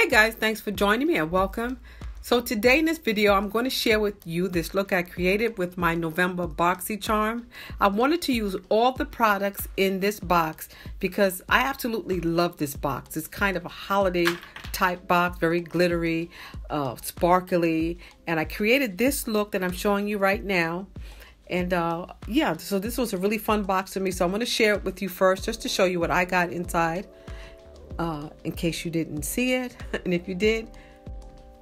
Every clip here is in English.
Hey guys, thanks for joining me and welcome. So today in this video, I'm going to share with you this look I created with my November Boxycharm. I wanted to use all the products in this box because I absolutely love this box. It's kind of a holiday type box, very glittery, sparkly, and I created this look that I'm showing you right now. And yeah, so this was a really fun box for me. So I'm going to share it with you first just to show you what I got inside. In case you didn't see it, and if you did,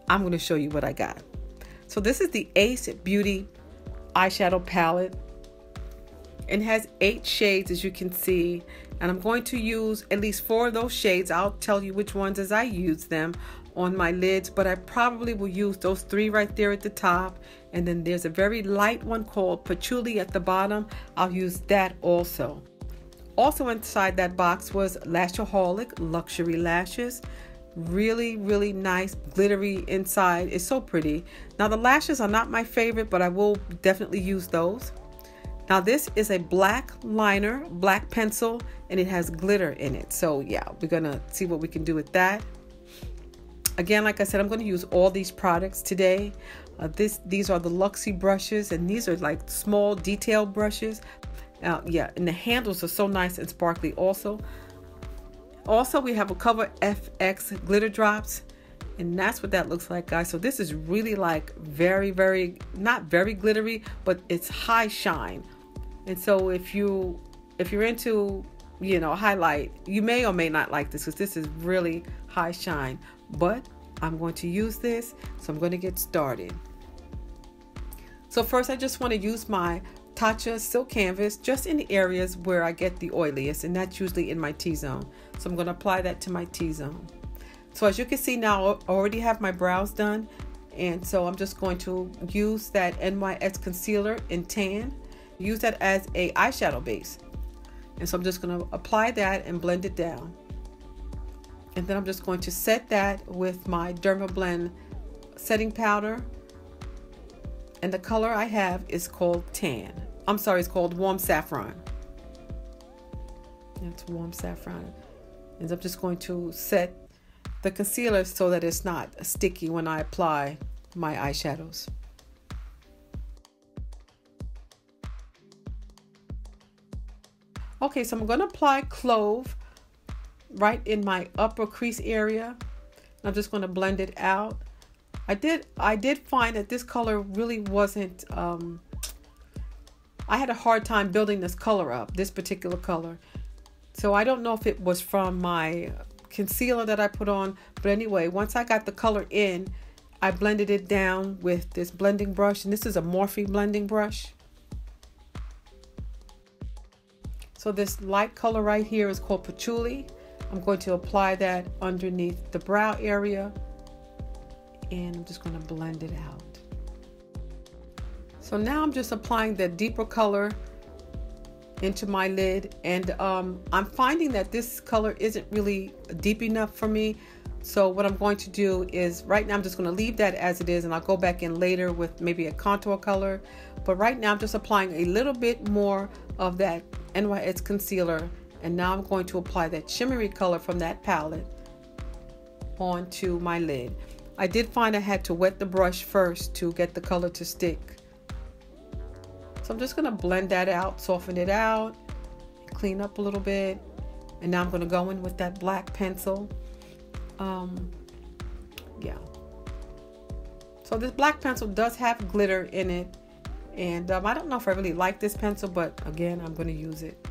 I'm going to show you what I got. So this is the Ace Beauty eyeshadow palette. It has 8 shades, as you can see, and I'm going to use at least 4 of those shades. I'll tell you which ones as I use them on my lids, but I probably will use those 3 right there at the top, and then there's a very light one called Patchouli at the bottom. I'll use that also. Also inside that box was Lashaholic Luxury Lashes. Really nice, glittery inside. It's so pretty. Now the lashes are not my favorite, but I will definitely use those. Now this is a black liner, black pencil, and it has glitter in it. So yeah, we're gonna see what we can do with that. Again, like I said, I'm going to use all these products today. These are the Luxie brushes, and these are like small detail brushes. Yeah, and the handles are so nice and sparkly also. Also, we have a Cover FX glitter drops, and that's what that looks like, guys. So this is really like very, not very glittery, but it's high shine. And so if you're into, highlight, you may or may not like this because this is really high shine. But I'm going to use this, so I'm going to get started. So first, I just want to use my Tatcha silk canvas just in the areas where I get the oiliest, and that's usually in my T-zone. So I'm going to apply that to my T-zone. So as you can see now, I already have my brows done, and so I'm just going to use that NYX concealer in tan, use that as a eyeshadow base. And so I'm just going to apply that and blend it down. And then I'm just going to set that with my Dermablend setting powder. And the color I have is called tan. I'm sorry, it's called Warm Saffron. It's Warm Saffron. And I'm just going to set the concealer so that it's not sticky when I apply my eyeshadows. Okay, so I'm going to apply Clove right in my upper crease area. I'm just going to blend it out. I did find that this color really wasn't, I had a hard time building this color up, this particular color. So I don't know if it was from my concealer that I put on, but anyway, once I got the color in, I blended it down with this blending brush, and this is a Morphe blending brush. So this light color right here is called Patchouli. I'm going to apply that underneath the brow area, and I'm just going to blend it out. So now I'm just applying the deeper color into my lid, and I'm finding that this color isn't really deep enough for me. So what I'm going to do is, right now I'm just going to leave that as it is, and I'll go back in later with maybe a contour color. But right now I'm just applying a little bit more of that NYX concealer, and now I'm going to apply that shimmery color from that palette onto my lid. I did find I had to wet the brush first to get the color to stick. So I'm just going to blend that out, soften it out, clean up a little bit. And now I'm going to go in with that black pencil. Yeah. So this black pencil does have glitter in it. And I don't know if I really like this pencil, but again, I'm going to use it.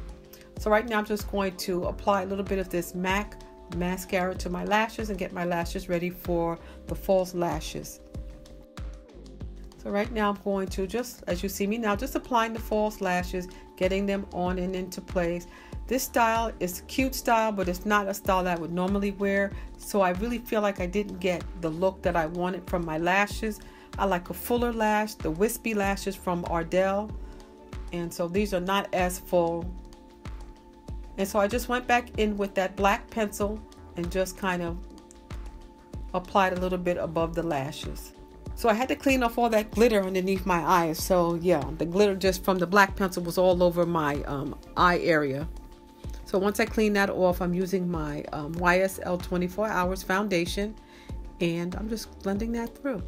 So right now I'm just going to apply a little bit of this MAC mascara to my lashes and get my lashes ready for the false lashes. So right now I'm going to, just as you see me now, just applying the false lashes, getting them on and into place. This style is a cute style, but it's not a style that I would normally wear. So I really feel like I didn't get the look that I wanted from my lashes. I like a fuller lash, the wispy lashes from Ardell. And so these are not as full. And so I just went back in with that black pencil and just kind of applied a little bit above the lashes. So I had to clean off all that glitter underneath my eyes. So yeah, the glitter just from the black pencil was all over my eye area. So once I clean that off, I'm using my YSL 24 Hours foundation, and I'm just blending that through.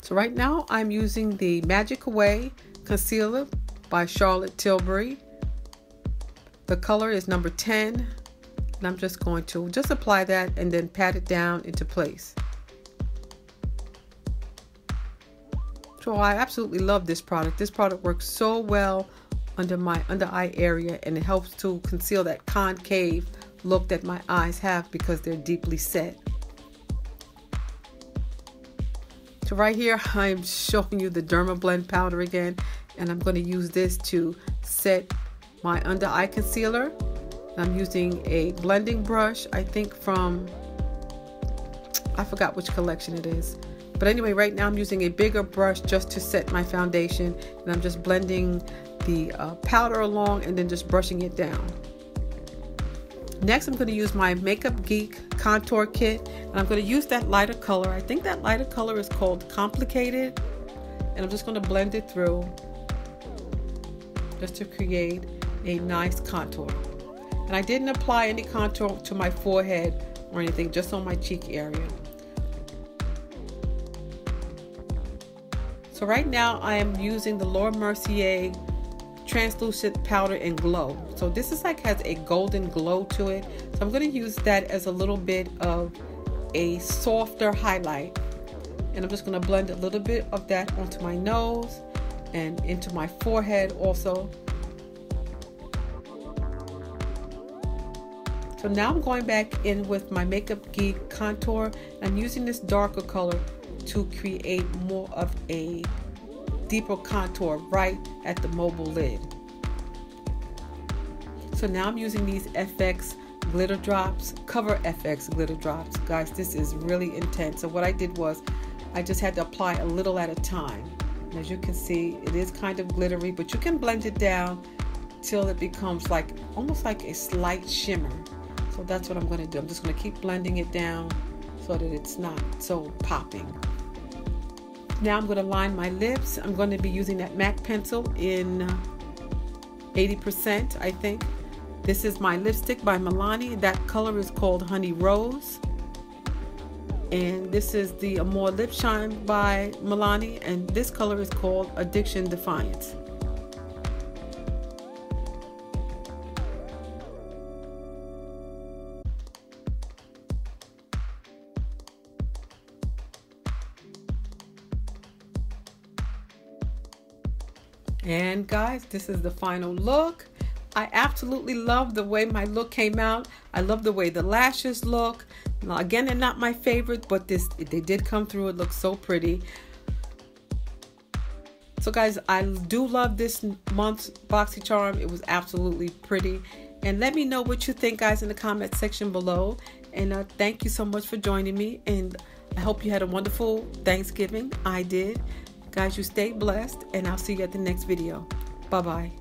So right now I'm using the Magic Away Concealer by Charlotte Tilbury. The color is number 10, and I'm just going to apply that and then pat it down into place. So I absolutely love this product. This product works so well under my under eye area, and it helps to conceal that concave look that my eyes have because they're deeply set. So right here, I'm showing you the Derma Blend powder again, and I'm going to use this to set my under eye concealer. I'm using a blending brush, I think from, I forgot which collection it is. But anyway, right now I'm using a bigger brush just to set my foundation, and I'm just blending the powder along and then just brushing it down. Next, I'm going to use my Makeup Geek contour kit, and I'm going to use that lighter color. I think that lighter color is called Complicated, and I'm just going to blend it through just to create a nice contour. And I didn't apply any contour to my forehead or anything, just on my cheek area. So right now I am using the Laura Mercier translucent powder in Glow. So this is like has a golden glow to it. So I'm going to use that as a little bit of a softer highlight. And I'm just going to blend a little bit of that onto my nose and into my forehead also. So now I'm going back in with my Makeup Geek contour. I'm using this darker color to create more of a deeper contour right at the mobile lid. So now I'm using these FX glitter drops, Cover FX glitter drops. Guys, this is really intense. So what I did was I just had to apply a little at a time. And as you can see, it is kind of glittery, but you can blend it down till it becomes like almost like a slight shimmer. So that's what I'm going to do. I'm just going to keep blending it down so that it's not so popping. Now I'm going to line my lips. I'm going to be using that MAC pencil in 80%, I think. This is my lipstick by Milani. That color is called Honey Rose. And this is the Amore Lip Shine by Milani, and this color is called Addiction Defiance. And guys, this is the final look. I absolutely love the way my look came out. I love the way the lashes look. Now, again, they're not my favorite, but they did come through. It looks so pretty. So guys, I do love this month's Boxycharm. It was absolutely pretty. And let me know what you think, guys, in the comment section below. And thank you so much for joining me. And I hope you had a wonderful Thanksgiving. I did. Guys, you stay blessed, and I'll see you at the next video. Bye-bye.